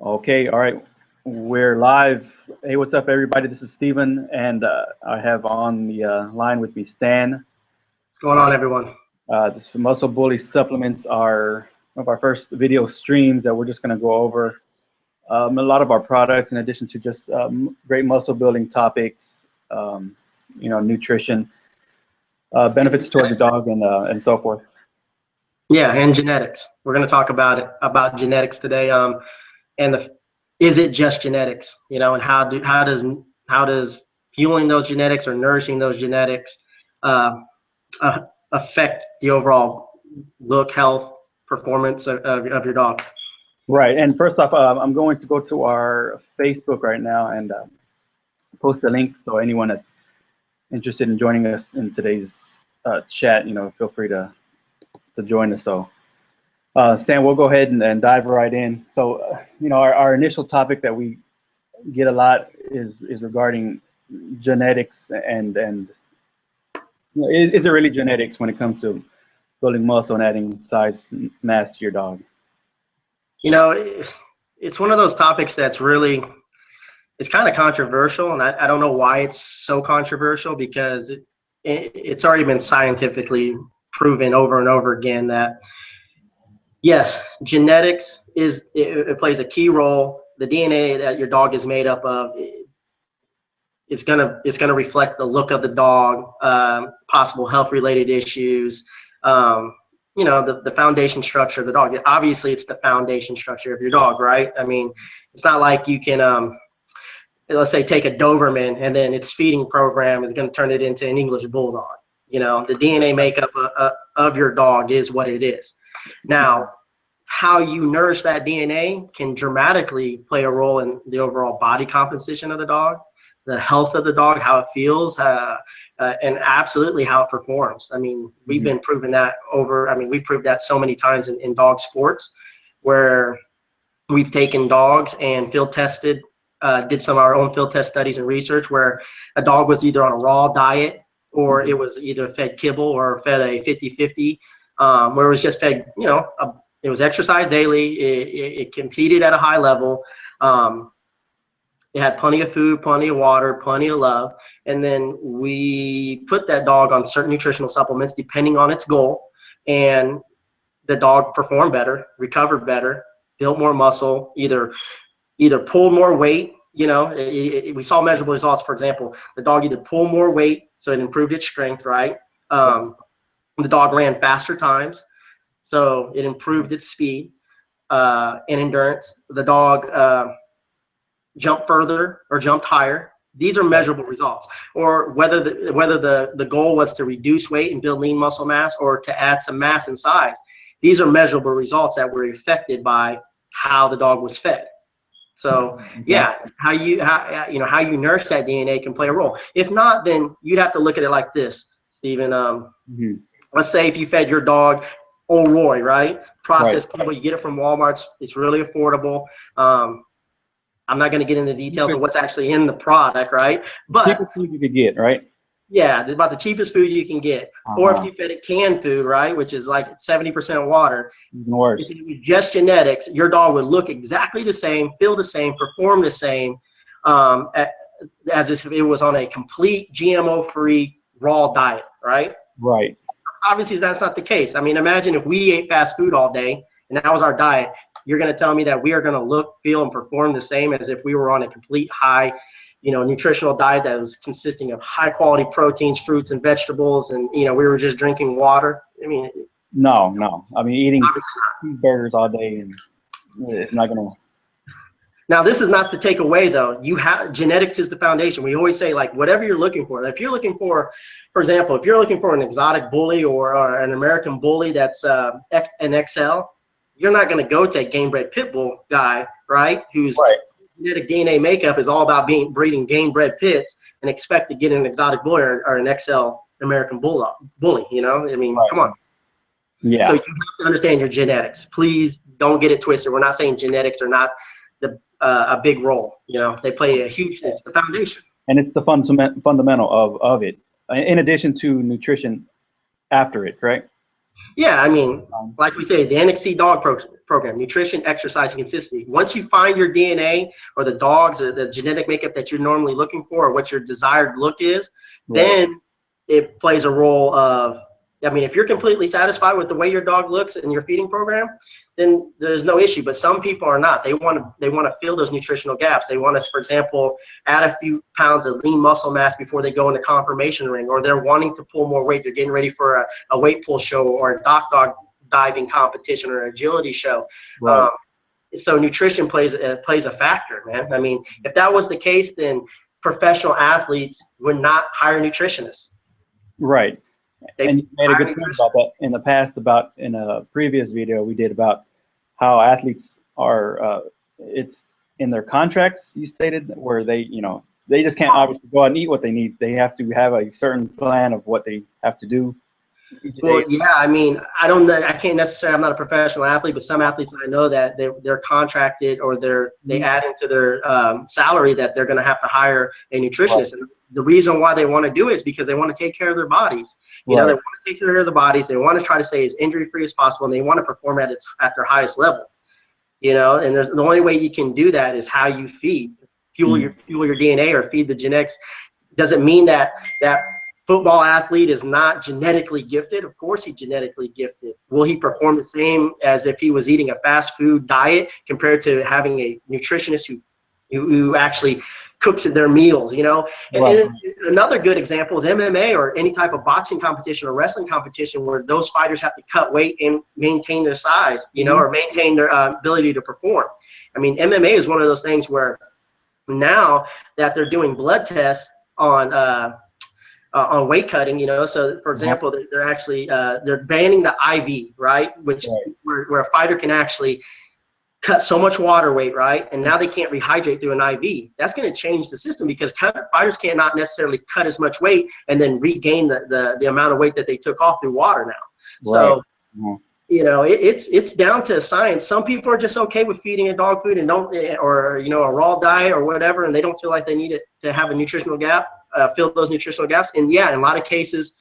Okay, all right. We're live. Hey, what's up, everybody? This is Steven, and I have on the line with me Stan. What's going on, everyone? This Muscle Bully supplements are one of our first video streams that we're just going to go over a lot of our products, in addition to just great muscle building topics, nutrition, benefits toward the dog, and so forth. Yeah, and genetics. We're going to talk about genetics today. Is it just genetics? And how does fueling those genetics or nourishing those genetics affect the overall look, health, performance of your dog? Right. And first off, I'm going to go to our Facebook right now and post a link, so anyone that's interested in joining us in today's chat, feel free to join us. So Stan, we'll go ahead and dive right in. So our initial topic that we get a lot is regarding genetics, and is it really genetics when it comes to building muscle and adding size, mass to your dog? It's one of those topics that's really, it's kind of controversial, and I don't know why it's so controversial, because it's already been scientifically proven over and over again that yes, genetics it plays a key role. The DNA that your dog is made up of, it's gonna reflect the look of the dog, possible health related issues, the foundation structure of the dog. Obviously, it's the foundation structure of your dog, right? I mean, it's not like you can let's say take a Doberman and then its feeding program is going to turn it into an English Bulldog. The DNA makeup of your dog is what it is. Now, how you nourish that DNA can dramatically play a role in the overall body composition of the dog, the health of the dog, how it feels, and absolutely how it performs. I mean, we've been proving that we've proved that so many times in dog sports, where we've taken dogs and field tested, did some of our own field test studies and research where a dog was either on a raw diet, or it was either fed kibble or fed a 50-50, where it was just fed, it was exercised daily, it competed at a high level, it had plenty of food, plenty of water, plenty of love, and then we put that dog on certain nutritional supplements depending on its goal, and the dog performed better, recovered better, built more muscle, either pulled more weight. We saw measurable results. For example, the dog either pulled more weight, so it improved its strength, right? The dog ran faster times, so it improved its speed and endurance. The dog jumped further or jumped higher. These are measurable results. Or whether the goal was to reduce weight and build lean muscle mass, or to add some mass and size. These are measurable results that were affected by how the dog was fed. So yeah, how you nourish that DNA can play a role. If not, then you'd have to look at it like this, Stephen. Let's say if you fed your dog Old Roy, right? Processed kibble, you get it from Walmart. It's really affordable. I'm not going to get into the details of what's actually in the product, right? But cheapest food you could get, right? Yeah, it's about the cheapest food you can get. Or if you fed it canned food, right, which is like 70% water. Even worse. If it was just genetics, your dog would look exactly the same, feel the same, perform the same, as if it was on a complete GMO-free raw diet, right? Right. Obviously, that's not the case. I mean, imagine if we ate fast food all day and that was our diet. You're going to tell me that we are going to look, feel, and perform the same as if we were on a complete high, nutritional diet that was consisting of high quality proteins, fruits, and vegetables, and we were just drinking water? I mean, no. I mean, eating burgers all day, and it's not going to. Now, this is not to take away, though. Genetics is the foundation. We always say, like, whatever you're looking for. If you're looking for example, if you're looking for an exotic bully or an American bully that's an XL, you're not going to go to a game-bred pit bull guy, right? Whose genetic DNA makeup is all about breeding game-bred pits, and expect to get an exotic bully or an XL American bully. I mean, come on. Yeah. So you have to understand your genetics. Please don't get it twisted. We're not saying genetics are not a big role. They play it's the foundation. And it's the fundamental of it, in addition to nutrition after it, correct? Yeah, I mean, like we say, the NXT dog program, nutrition, exercise, and consistency. Once you find your DNA or the dogs or the genetic makeup that you're normally looking for, or what your desired look is, then it plays a role of, I mean, if you're completely satisfied with the way your dog looks in your feeding program, then there's no issue. But some people are not. They want to fill those nutritional gaps. They want to, for example, add a few pounds of lean muscle mass before they go into conformation ring, or they're wanting to pull more weight. They're getting ready for a weight pull show or a dog diving competition or an agility show. Right. So nutrition plays a factor, man. I mean, if that was the case, then professional athletes would not hire nutritionists. Right. And you made a good point about that in the past, about in a previous video we did about how athletes are, it's in their contracts, you stated, where they, you know, they just can't obviously go out and eat what they need. They have to have a certain plan of what they have to do. Well, yeah, I mean, I don't know. I can't necessarily, I'm not a professional athlete, but some athletes I know that they're contracted, or they add into their salary that they're going to have to hire a nutritionist. And the reason why they want to do it is because they want to take care of their bodies. You know, they want to take care of their bodies. They want to try to stay as injury free as possible, and they want to perform at their highest level. You know, and the only way you can do that is how you feed, fuel your DNA, or feed the genetics. Doesn't mean that football athlete is not genetically gifted. Of course he's genetically gifted. Will he perform the same as if he was eating a fast food diet compared to having a nutritionist who actually cooks their meals, you know? And another good example is MMA, or any type of boxing competition or wrestling competition, where those fighters have to cut weight and maintain their size, you know, or maintain their ability to perform. I mean, MMA is one of those things where now that they're doing blood tests on weight cutting, you know, so for example, they're actually they're banning the IV, right, which where a fighter can actually cut so much water weight, right, and now they can't rehydrate through an IV. That's going to change the system, because fighters cannot necessarily cut as much weight and then regain the amount of weight that they took off through water now. So you know, it's down to science. Some people are just okay with feeding a dog food and don't, or you know, a raw diet or whatever, and they don't feel like they need it to have a nutritional gap. Fill those nutritional gaps. And yeah, in a lot of cases,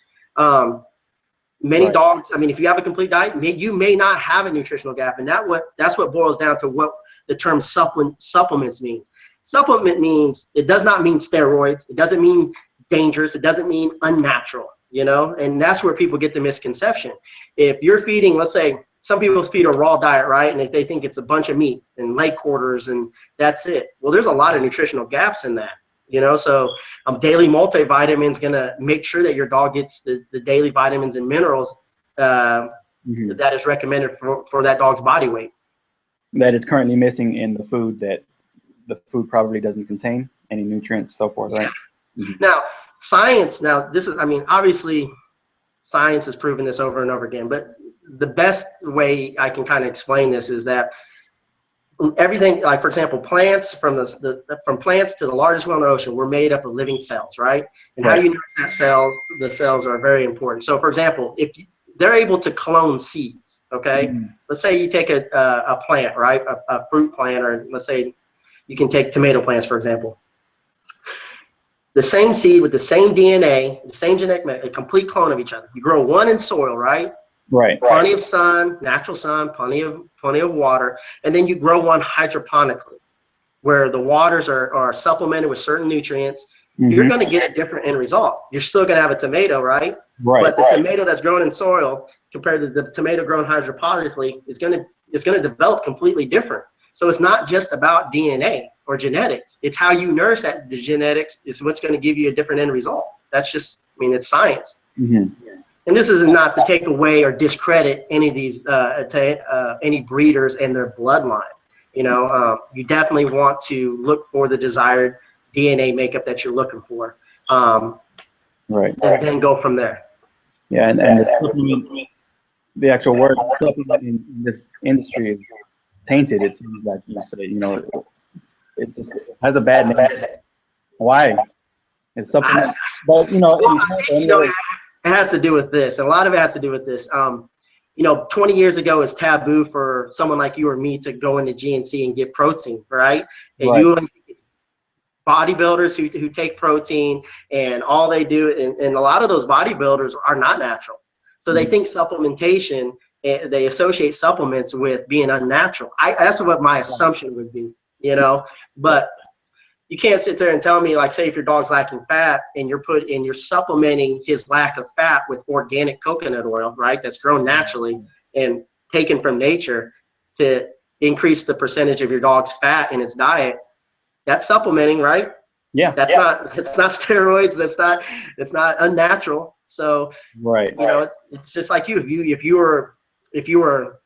many dogs, I mean, if you have a complete diet, you may not have a nutritional gap. And that's what boils down to what the term supplements means. Supplement means, it does not mean steroids. It doesn't mean dangerous. It doesn't mean unnatural, you know? And that's where people get the misconception. If you're feeding, let's say, some people feed a raw diet, right? And if they think it's a bunch of meat and leg quarters and that's it. Well, there's a lot of nutritional gaps in that. You know, so daily multivitamin is going to make sure that your dog gets the daily vitamins and minerals that is recommended for that dog's body weight. That is currently missing in the food, that the food probably doesn't contain any nutrients, so forth, right? Now, science, this is, I mean, obviously science has proven this over and over again, but the best way I can kind of explain this is that everything, like for example, plants, from plants to the largest whale in the ocean, we're made up of living cells, right? And how you know that the cells are very important. So for example, if they're able to clone seeds, okay? Let's say you take a plant, right? A fruit plant, or let's say you can take tomato plants, for example. The same seed with the same DNA, the same genetic, a complete clone of each other. You grow one in soil, right? Plenty of sun, natural sun, plenty of water, and then you grow one hydroponically, where the waters are supplemented with certain nutrients. You're going to get a different end result. You're still going to have a tomato, right? But the tomato that's grown in soil compared to the tomato grown hydroponically is going to develop completely different. So it's not just about DNA or genetics. It's how you nurse that. The genetics is what's going to give you a different end result. That's just, I mean, it's science. And this is not to take away or discredit any of these, any breeders and their bloodline. You know, you definitely want to look for the desired DNA makeup that you're looking for, and then go from there. Yeah, and the actual word supplement in this industry is tainted. It seems like you say, you know, it just has a bad name. Why? It's supplement, but you know, it has to do with this. A lot of it has to do with this. You know, 20 years ago, it's taboo for someone like you or me to go into GNC and get protein, right? And you bodybuilders who take protein, and all they do, and a lot of those bodybuilders are not natural. So they think supplementation, they associate supplements with being unnatural. That's what my assumption would be, you know, but you can't sit there and tell me, like, say if your dog's lacking fat and you're supplementing his lack of fat with organic coconut oil, right? That's grown naturally and taken from nature to increase the percentage of your dog's fat in its diet. That's supplementing, right? Yeah. It's not steroids. It's not unnatural. So, right. You know, it's just like if you were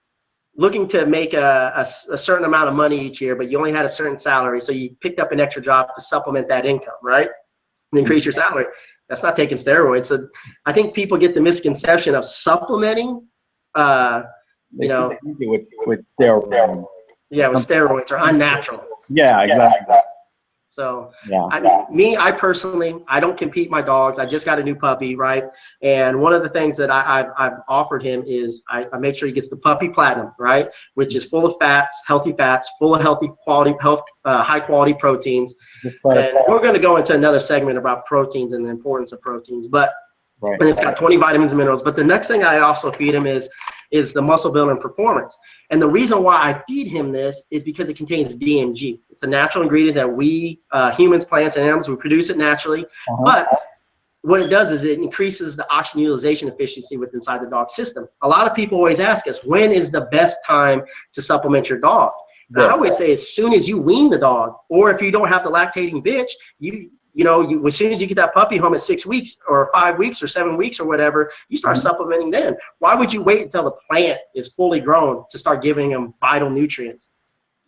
looking to make a certain amount of money each year, but you only had a certain salary, so you picked up an extra job to supplement that income, right? And increase your salary. That's not taking steroids. So I think people get the misconception of supplementing, you know, with steroids. Yeah, with steroids are unnatural. Yeah, exactly. So yeah. I personally, I don't compete my dogs. I just got a new puppy, right? And one of the things that I've offered him is I make sure he gets the Puppy Platinum, right? Which is full of fats, healthy fats, full of high quality proteins. And we're going to go into another segment about proteins and the importance of proteins, but and it's got 20 vitamins and minerals. But the next thing I also feed him is the muscle building performance. And the reason why I feed him this is because it contains DMG. It's a natural ingredient that we humans, plants, and animals, we produce it naturally. But what it does is it increases the oxygen utilization efficiency inside the dog system. A lot of people always ask us, when is the best time to supplement your dog? Yes. I always say as soon as you wean the dog, or if you don't have the lactating bitch, as soon as you get that puppy home at 6 weeks or 5 weeks or 7 weeks or whatever, you start supplementing then. Why would you wait until the plant is fully grown to start giving them vital nutrients?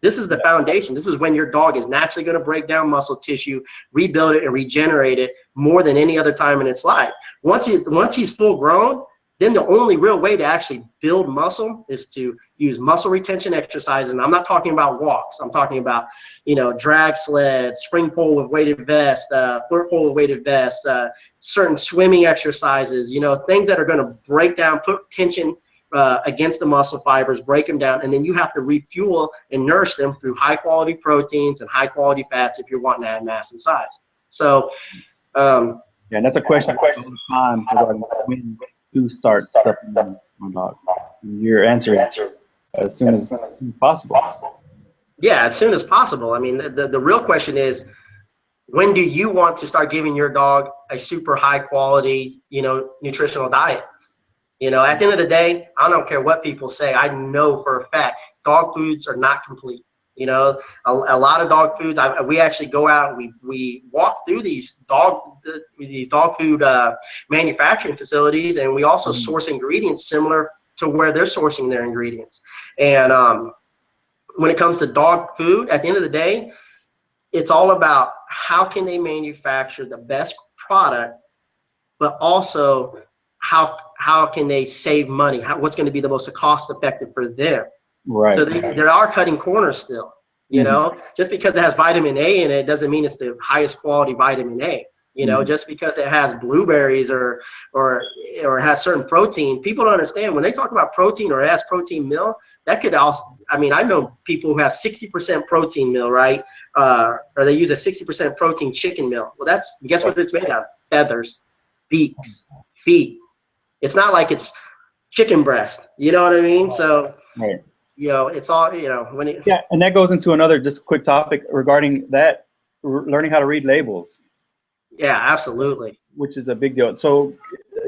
This is the foundation. This is when your dog is naturally going to break down muscle tissue, rebuild it, and regenerate it more than any other time in its life. Once he's full grown, then the only real way to actually build muscle is to use muscle retention exercises. And I'm not talking about walks. I'm talking about, drag sleds, spring pole with weighted vest, flirt pole with weighted vest, certain swimming exercises, things that are going to break down, put tension against the muscle fibers, break them down, and then you have to refuel and nourish them through high quality proteins and high quality fats if you're wanting to add mass and size. So, yeah, and that's a question all the time regarding when to start supplementing my dog. Your answer is as soon as possible. Yeah, as soon as possible. I mean, the real question is, when do you want to start giving your dog a super high quality, nutritional diet? At the end of the day, I don't care what people say. I know for a fact dog foods are not complete. A lot of dog foods. We actually go out and we walk through these dog food manufacturing facilities, and we also source ingredients similar to where they're sourcing their ingredients. And when it comes to dog food, at the end of the day, it's all about how can they manufacture the best product, but also how can they save money? What's going to be the most cost effective for them? Right. So they are cutting corners still. Just because it has vitamin A in it doesn't mean it's the highest quality vitamin A. Just because it has blueberries or has certain protein, people don't understand when they talk about protein or it has protein meal. That could also, I know people who have 60% protein meal, right? Or they use a 60% protein chicken meal. Well, guess what it's made of? Feathers, beaks, feet. It's not like it's chicken breast. You know what I mean? So, right. It's all, yeah, and that goes into another just quick topic regarding that, learning how to read labels. Yeah, absolutely. Which is a big deal. So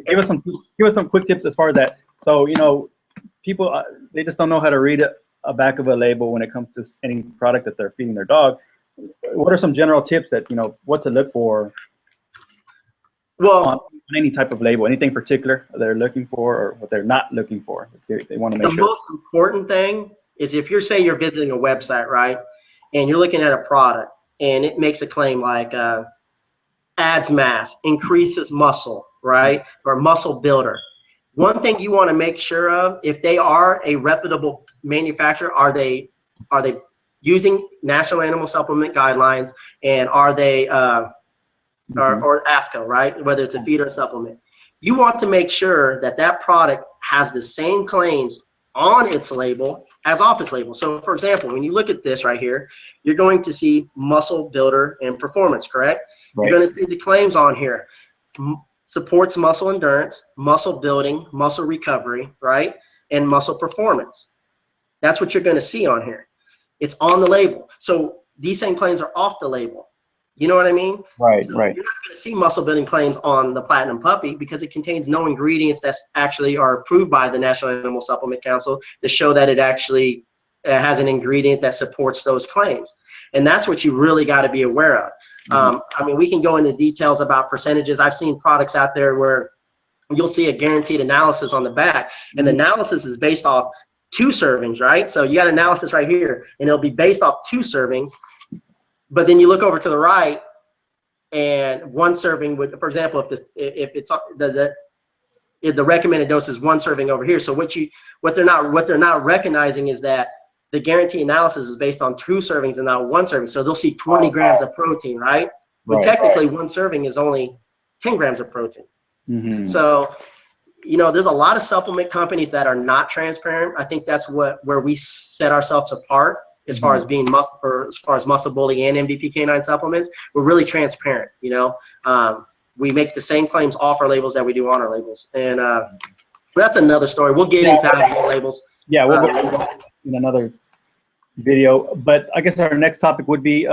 give us some quick tips as far as that. So, people, they just don't know how to read a back of a label when it comes to any product that they're feeding their dog. What are some general tips that, what to look for? Well, on any type of label, anything particular they're looking for or what they're not looking for? They want to make sure. The most important thing is if you're visiting a website, right, and you're looking at a product and it makes a claim like adds mass, increases muscle, right, or muscle builder. One thing you want to make sure of, if they are a reputable manufacturer, are they using National Animal Supplement Guidelines, and are they or AFCO, right? Whether it's a feed or a supplement. You want to make sure that product has the same claims on its label as off its label. So, for example, when you look at this right here, you're going to see muscle builder and performance, correct? Right. You're going to see the claims on here. supports muscle endurance, muscle building, muscle recovery, right? And muscle performance. That's what you're going to see on here. It's on the label. So these same claims are off the label. You know what I mean? Right, so right. You're not going to see muscle building claims on the Platinum Puppy because it contains no ingredients that actually are approved by the National Animal Supplement Council to show that it actually has an ingredient that supports those claims. And that's what you really got to be aware of. I mean, we can go into details about percentages. I've seen products out there where you'll see a guaranteed analysis on the back, and the analysis is based off 2 servings, right? So you got analysis right here, and it'll be based off 2 servings. But then you look over to the right, and 1 serving would, for example, if the recommended dose is 1 serving over here. So what they're not recognizing is that the guarantee analysis is based on 2 servings and not 1 serving. So they'll see 20 grams of protein, right? But technically 1 serving is only 10 grams of protein. So, you know, there's a lot of supplement companies that are not transparent. I think that's where we set ourselves apart as far as being muscle bully and MVP canine supplements. We're really transparent. You know, we make the same claims off our labels that we do on our labels, and that's another story. We'll get into our labels. Yeah, we'll go in another video. But I guess our next topic would be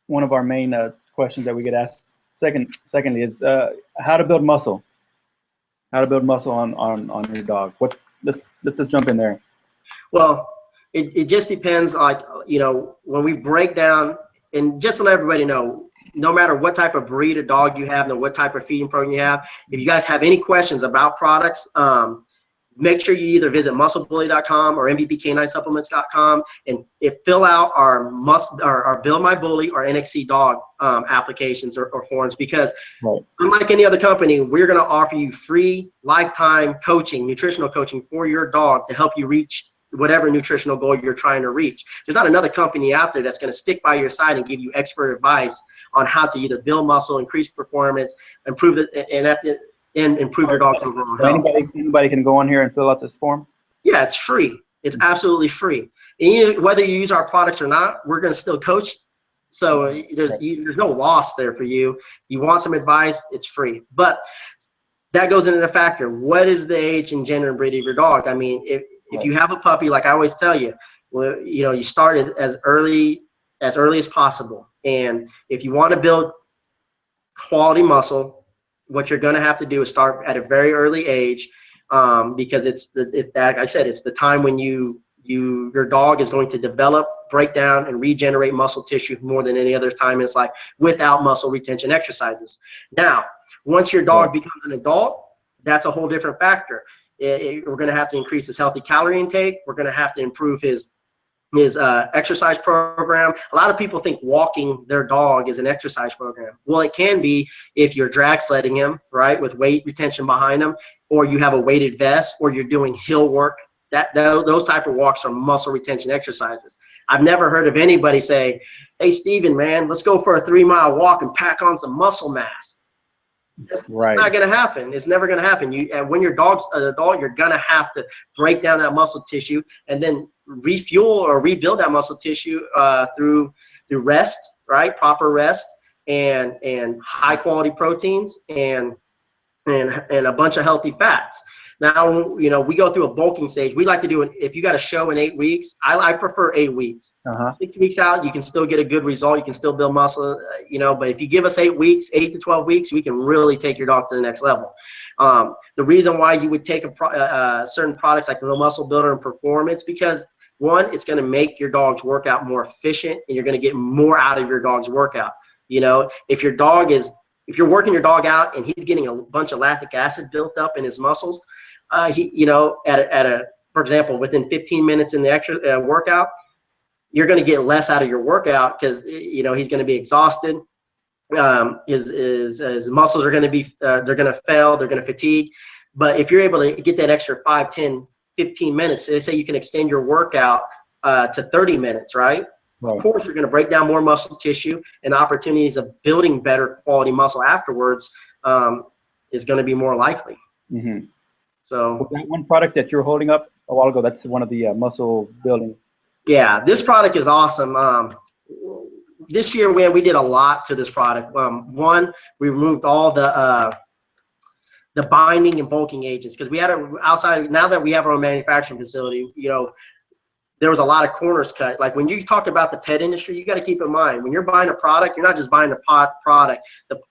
one of our main questions that we get asked. Secondly, is how to build muscle. How to build muscle on your dog. Let's just jump in there. Well, it just depends. Like, you know, when we break down, and just to let everybody know, no matter what type of breed of dog you have, and what type of feeding program you have, if you guys have any questions about products, make sure you either visit musclebully.com or mvpk9supplements.com and fill out our Build My Bully or NXC Dog applications or forms, because unlike any other company, we're going to offer you free lifetime coaching, nutritional coaching for your dog to help you reach whatever nutritional goal you're trying to reach. There's not another company out there that's going to stick by your side and give you expert advice on how to either build muscle, increase performance, improve it, and improve your dog's overall health. Anybody can go on here and fill out this form? Yeah, it's free. It's absolutely free. And whether you use our products or not, we're going to still coach. So there's no loss there for you. You want some advice, it's free. But that goes into the factor. What is the age and gender and breed of your dog? I mean, if you have a puppy, like I always tell you, well, you know, you start as early as possible. And if you want to build quality muscle, what you're going to have to do is start at a very early age, because like I said, it's the time when your dog is going to develop, break down, and regenerate muscle tissue more than any other time. It's like without muscle retention exercises. Now, once your dog becomes an adult, that's a whole different factor. We're going to have to increase his healthy calorie intake. We're going to have to improve his exercise program. A lot of people think walking their dog is an exercise program. Well, it can be if you're drag sledding him, right, with weight retention behind him, or you have a weighted vest, or you're doing hill work. Those type of walks are muscle retention exercises. I've never heard of anybody say, "Hey, Steven, man, let's go for a 3-mile walk and pack on some muscle mass." It's not going to happen. It's never going to happen. When your dog's an adult, you're going to have to break down that muscle tissue and then refuel or rebuild that muscle tissue through rest, right? Proper rest and high quality proteins and a bunch of healthy fats. Now, you know, we go through a bulking stage. We like to do it. If you got a show in 8 weeks, I prefer 8 weeks. 6 weeks out, you can still get a good result. You can still build muscle, you know, but if you give us 8 weeks, 8 to 12 weeks, we can really take your dog to the next level. The reason why you would take certain products like the Muscle Builder and Performance, because one, it's going to make your dog's workout more efficient and you're going to get more out of your dog's workout. You know, if you're working your dog out and he's getting a bunch of lactic acid built up in his muscles, you know, for example, within 15 minutes in the workout, you're going to get less out of your workout because, you know, he's going to be exhausted. His muscles are going to be, they're going to fail, they're going to fatigue. But if you're able to get that extra 5, 10, 15 minutes, say you can extend your workout to 30 minutes, right? Of course, you're going to break down more muscle tissue, and opportunities of building better quality muscle afterwards is going to be more likely. So that one product that you're holding up a while ago, that's one of the muscle building. Yeah, this product is awesome. this year we did a lot to this product. One, we removed all the binding and bulking agents, because we had outside. Now that we have our own manufacturing facility, you know, there was a lot of corners cut. Like when you talk about the pet industry, you got to keep in mind, when you're buying a product, you're not just buying a product.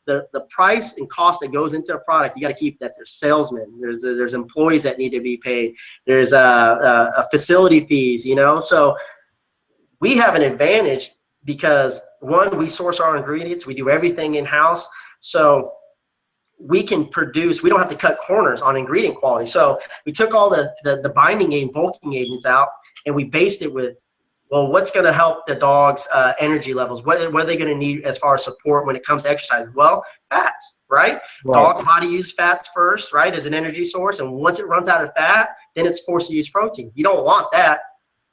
The price and cost that goes into a product, you got to keep that. There's salesmen, there's employees that need to be paid, there's a facility fees, you know. So we have an advantage because, one, we source our ingredients, we do everything in-house, so we can produce, we don't have to cut corners on ingredient quality. So we took all the binding and bulking agents out, and we based it with, well, what's going to help the dog's energy levels? What are they going to need as far as support when it comes to exercise? Well, fats, right? Dog's body use fats first, right, as an energy source. And once it runs out of fat, then it's forced to use protein. You don't want that.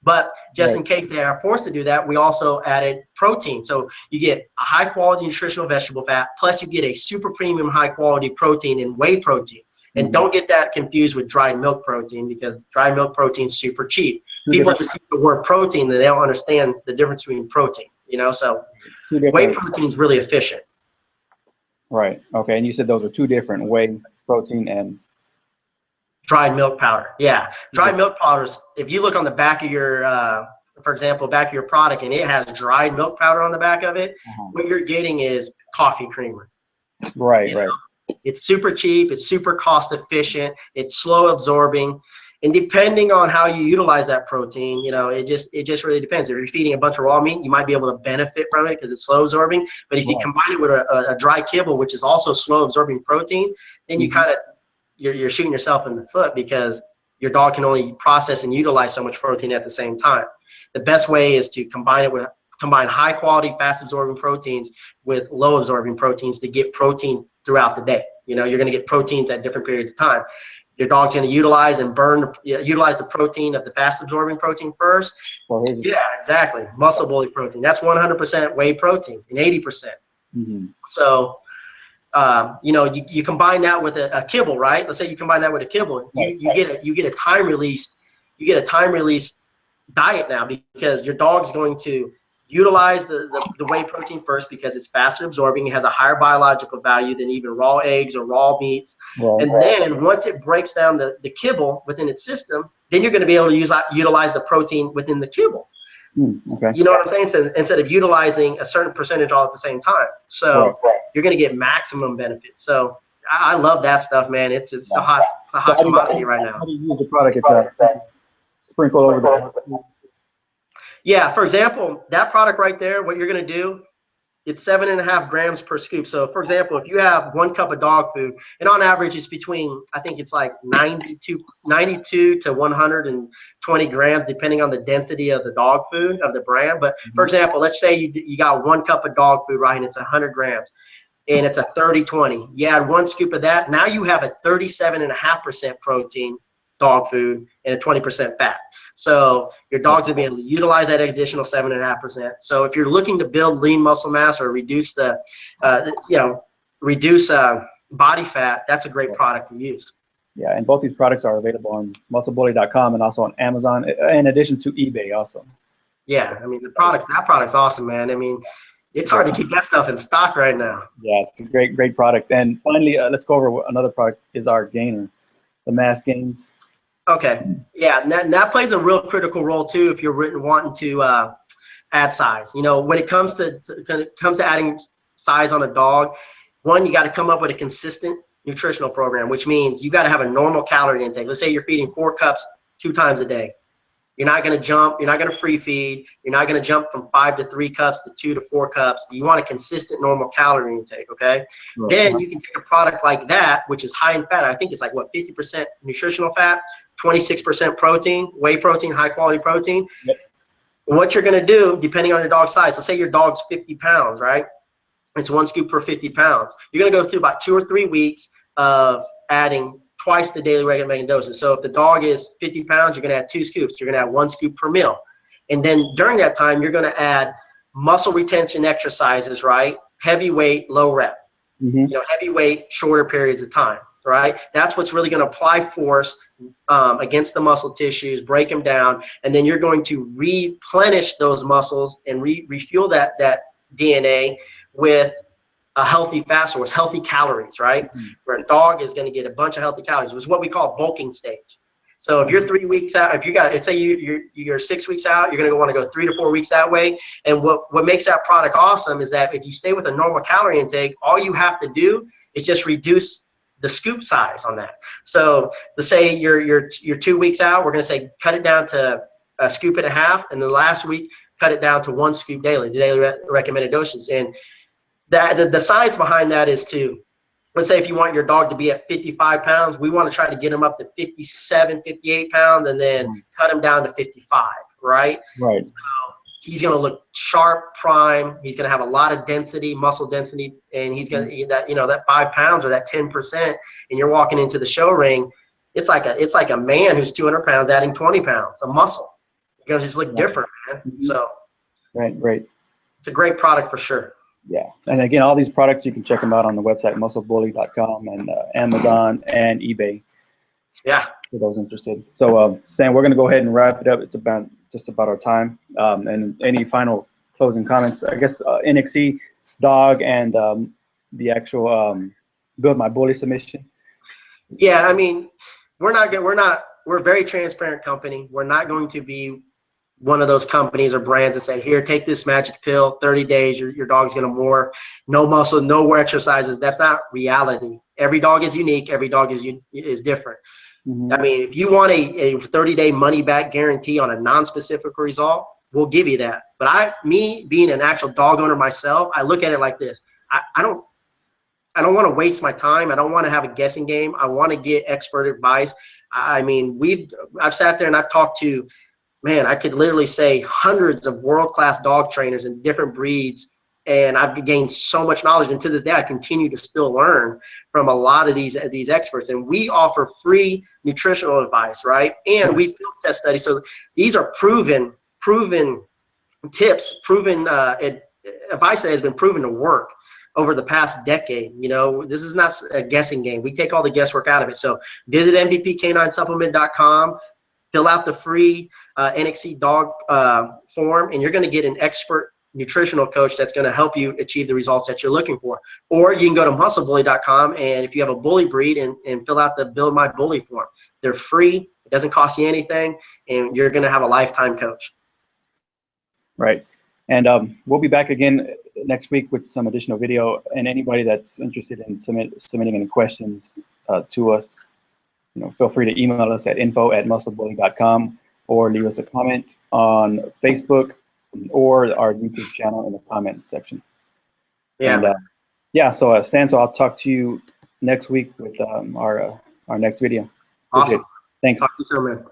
But just in case they are forced to do that, we also added protein. So you get a high quality nutritional vegetable fat, plus you get a super premium high quality protein in whey protein. And don't get that confused with dry milk protein, because dry milk protein is super cheap. People just see the word protein, and they don't understand the difference between protein, you know. So whey protein is really efficient. Right. Okay. And you said those are two different: whey protein and dried milk powder. Yeah. Dried milk powders, if you look on the back of your, for example, back of your product, and it has dried milk powder on the back of it, what you're getting is coffee creamer. Right, you know? It's super cheap. It's super cost efficient. It's slow absorbing. And depending on how you utilize that protein, you know, it just really depends. If you're feeding a bunch of raw meat, you might be able to benefit from it because it's slow absorbing. But if you combine it with a dry kibble, which is also slow absorbing protein, then you kind of, you're shooting yourself in the foot, because your dog can only process and utilize so much protein at the same time. The best way is to combine high quality fast absorbing proteins with low absorbing proteins to get protein throughout the day. You know, you're going to get proteins at different periods of time. Your dog's going to utilize the protein of the fast absorbing protein first. Yeah, exactly. Muscle bully protein. That's 100% whey protein and 80%. So, you know, you combine that with a kibble, right? Let's say you combine that with a kibble. You get a time release. You get a time release diet now, because your dog's going to utilize the whey protein first, because it's faster absorbing. It has a higher biological value than even raw eggs or raw meats. And then once it breaks down the kibble within its system, then you're going to be able to utilize the protein within the kibble. You know what I'm saying? So instead of utilizing a certain percentage all at the same time. So you're going to get maximum benefits. So I love that stuff, man. It's a hot commodity right now. How do you use the product? It's sprinkle over the. Yeah, for example, that product right there, what you're going to do, it's 7.5 grams per scoop. So, for example, if you have 1 cup of dog food, and on average it's between, I think it's like 92 to 120 grams, depending on the density of the dog food of the brand. But for example, let's say you got 1 cup of dog food, right, and it's 100 grams, and it's a 30-20. You add 1 scoop of that, now you have a 37.5% protein dog food and a 20% fat. So your dog's gonna be able to utilize that additional 7.5%. So if you're looking to build lean muscle mass or reduce body fat, that's a great product to use. Yeah, and both these products are available on musclebully.com and also on Amazon, in addition to eBay also. Yeah, I mean that product's awesome, man. I mean, it's hard to keep that stuff in stock right now. Yeah, it's a great product. And finally, let's go over another product is our gainer, the mass gains. Okay, yeah, and that plays a real critical role too if you're wanting to add size. You know, when it comes to adding size on a dog, one, you got to come up with a consistent nutritional program, which means you got to have a normal calorie intake. Let's say you're feeding 4 cups 2 times a day. You're not going to jump. You're not going to free feed. You're not going to jump from 5 to 3 cups to 2 to 4 cups. You want a consistent normal calorie intake, okay? Right. Then you can take a product like that, which is high in fat. I think it's like, what, 50% nutritional fat, 26% protein, whey protein, high quality protein. Yep. What you're going to do, depending on your dog's size, let's say your dog's 50 pounds, right? It's 1 scoop per 50 pounds. You're going to go through about 2 or 3 weeks of adding twice the daily recommended doses. So if the dog is 50 pounds, you're going to add 2 scoops. You're going to add 1 scoop per meal. And then during that time, you're going to add muscle retention exercises, right? Heavy weight, low rep. You know, heavy weight, shorter periods of time, right? That's what's really going to apply force against the muscle tissues, break them down, and then you're going to replenish those muscles and refuel that DNA with a healthy fat source, healthy calories, right? Where a dog is going to get a bunch of healthy calories. It was what we call bulking stage. So if you're 3 weeks out, if you got, let's say you're 6 weeks out, you're going to want to go 3 to 4 weeks that way. And what makes that product awesome is that if you stay with a normal calorie intake, all you have to do is just reduce the scoop size on that. So to say you're 2 weeks out, we're going to say cut it down to a scoop and a half, and the last week cut it down to 1 scoop daily, the daily recommended doses. And that the science behind that is to, let's say if you want your dog to be at 55 pounds, we want to try to get him up to 57, 58 pounds, and then cut him down to 55, right? Right. So he's going to look sharp, prime. He's going to have a lot of density, muscle density, and he's going to that 5 pounds or that 10%, and you're walking into the show ring. It's like a man who's 200 pounds adding 20 pounds of muscle. You're going to just look different, man. So right. It's a great product for sure. Yeah, and again, all these products, you can check them out on the website, musclebully.com, and Amazon and eBay. Yeah. For those interested. So, Sam, we're going to go ahead and wrap it up. It's just about our time. And any final closing comments? I guess NXC dog and the actual Build My Bully submission. Yeah, I mean, we're a very transparent company. We're not going to be one of those companies or brands that say, here, take this magic pill, 30 days, your dog's going to more, no muscle, no more exercises. That's not reality. Every dog is unique. Every dog is different. I mean, if you want a 30-day money-back guarantee on a non-specific result, we'll give you that. But me being an actual dog owner myself, I look at it like this. I don't want to waste my time. I don't want to have a guessing game. I want to get expert advice. I mean, I've sat there and I've talked to, man, I could literally say hundreds of world-class dog trainers in different breeds, and I've gained so much knowledge. And to this day, I continue to still learn from a lot of these experts. And we offer free nutritional advice, right? And we field test studies. So these are proven tips, proven advice that has been proven to work over the past decade. This is not a guessing game. We take all the guesswork out of it. So visit MVPK9supplement.com. Fill out the free NXC dog form, and you're going to get an expert nutritional coach that's going to help you achieve the results that you're looking for. Or you can go to musclebully.com, and if you have a bully breed, and fill out the Build My Bully form. They're free. It doesn't cost you anything, and you're going to have a lifetime coach. Right. And we'll be back again next week with some additional video. And anybody that's interested in submitting any questions to us, feel free to email us at info@musclebully.com or leave us a comment on Facebook or our YouTube channel in the comment section. Yeah. And, so Stan, so I'll talk to you next week with our next video. Awesome. Thanks. Talk to you soon, man.